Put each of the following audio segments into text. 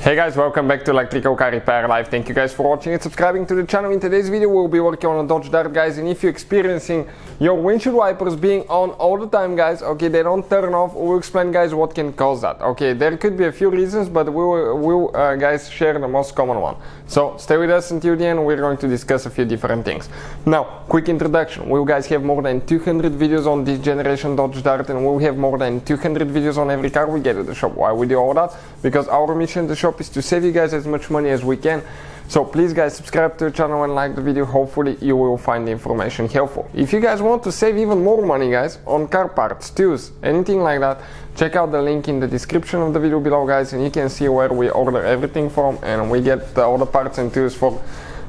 Hey guys, welcome back to Electrical Car Repair Live. Thank you guys for watching and subscribing to the channel. In today's video we'll be working on a Dodge Dart, guys, and if you're experiencing your windshield wipers being on all the time, guys, okay, they don't turn off, we'll explain, guys, what can cause that. Okay, there could be a few reasons, but we'll guys, share the most common one. So stay with us until the end. We're going to discuss a few different things. Now, quick introduction. We'll guys have more than 200 videos on this generation Dodge Dart, and we'll have more than 200 videos on every car we get at the shop. Why we do all that? Because our mission at the shop is to save you guys as much money as we can. So please, guys, subscribe to the channel and like the video. Hopefully you will find the information helpful. If you guys want to save even more money, guys, on car parts, tools, anything like that, check out the link in the description of the video below, guys, and you can see where we order everything from, and we get all the parts and tools for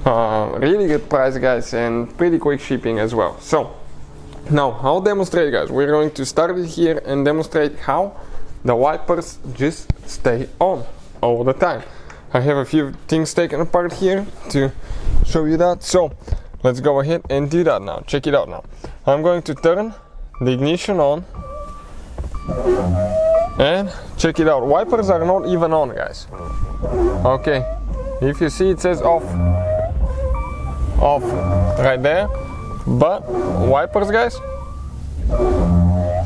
really good price, guys, and pretty quick shipping as well. So now I'll demonstrate, guys. We're going to start it here and demonstrate how the wipers just stay on all the time. I have a few things taken apart here to show you that, so let's go ahead and do that now. Check it out now. I'm going to turn the ignition on and check it out. Wipers are not even on, guys. Okay, if you see, it says off right there, but wipers, guys,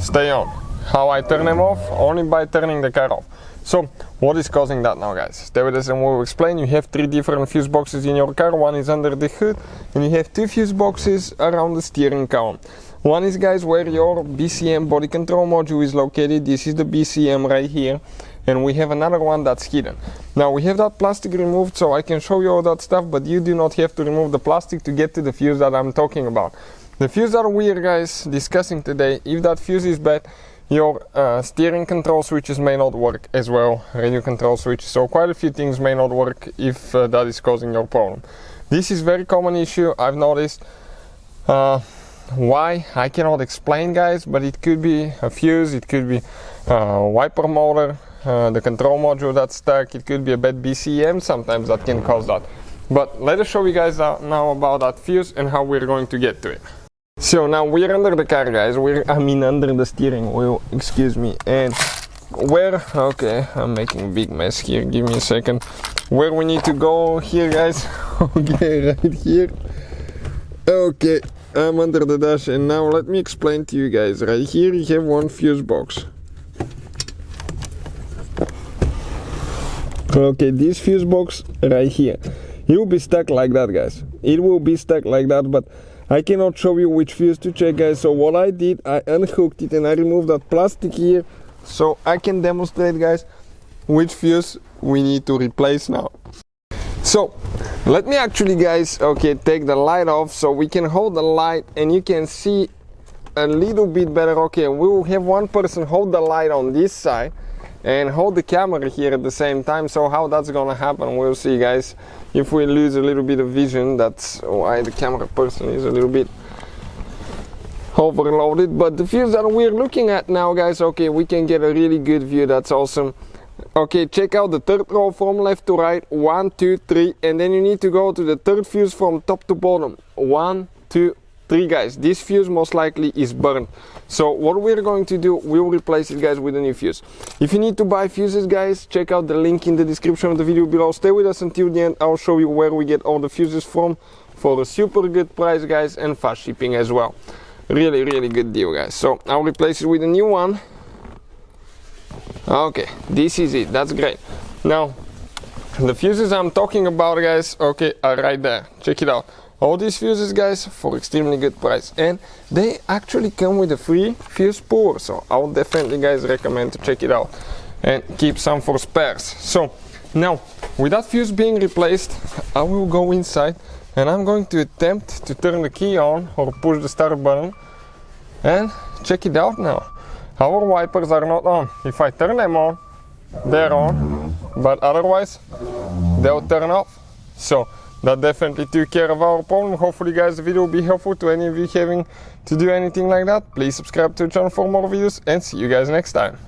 stay on. How I turn them off? Only by turning the car off. So what is causing that now, guys? Stay with us and we'll explain. You have 3 different fuse boxes in your car. One is under the hood, and you have 2 fuse boxes around the steering column. One is, guys, where your BCM body control module is located. This is the BCM right here, and we have another one that's hidden. Now we have that plastic removed, so I can show you all that stuff, but you do not have to remove the plastic to get to the fuse that I'm talking about. The fuse that we are, guys, discussing today, if that fuse is bad, your steering control switches may not work as well, radio control switch, so quite a few things may not work if that is causing your problem. This is very common issue, I've noticed. Why? I cannot explain, guys, but it could be a fuse, it could be a wiper motor, the control module that's stuck, it could be a bad BCM sometimes that can cause that. But let us show you guys now about that fuse and how we're going to get to it. So now we're under the car, guys. Under the steering wheel, excuse me. And okay, I'm making a big mess here, give me a second. Where we need to go here, guys. Okay, right here. Okay, I'm under the dash, and now let me explain to you guys. Right here you have one fuse box. Okay, this fuse box right here, it will be stuck like that, guys. It will be stuck like that, but I cannot show you which fuse to check, guys. So what I did, I unhooked it and I removed that plastic here, so I can demonstrate, guys, which fuse we need to replace now. So let me actually, guys, okay, take the light off so we can hold the light and you can see a little bit better. Okay, we will have one person hold the light on this side and hold the camera here at the same time. So how that's gonna happen, we'll see, guys. If we lose a little bit of vision, that's why the camera person is a little bit overloaded. But the fuse that we're looking at now, guys, okay, we can get a really good view. That's awesome. Okay, check out the 3rd row from left to right. 1, 2, 3, and then you need to go to the 3rd fuse from top to bottom. 1, 2, 3, guys. This fuse most likely is burned, so what we're going to do, we'll replace it, guys, with a new fuse. If you need to buy fuses, guys, check out the link in the description of the video below. Stay with us until the end. I'll show you where we get all the fuses from for a super good price, guys, and fast shipping as well. Really good deal, guys. So I'll replace it with a new one. Okay, this is it. That's great. Now the fuses I'm talking about, guys, okay, are right there. Check it out. All these fuses, guys, for extremely good price, and they actually come with a free fuse puller, so I would definitely, guys, recommend to check it out and keep some for spares. So now with that fuse being replaced, I will go inside and I'm going to attempt to turn the key on or push the start button and check it out now. Our wipers are not on. If I turn them on, they're on, but otherwise they'll turn off. So that definitely took care of our problem. Hopefully, guys, the video will be helpful to any of you having to do anything like that. Please subscribe to the channel for more videos and see you guys next time.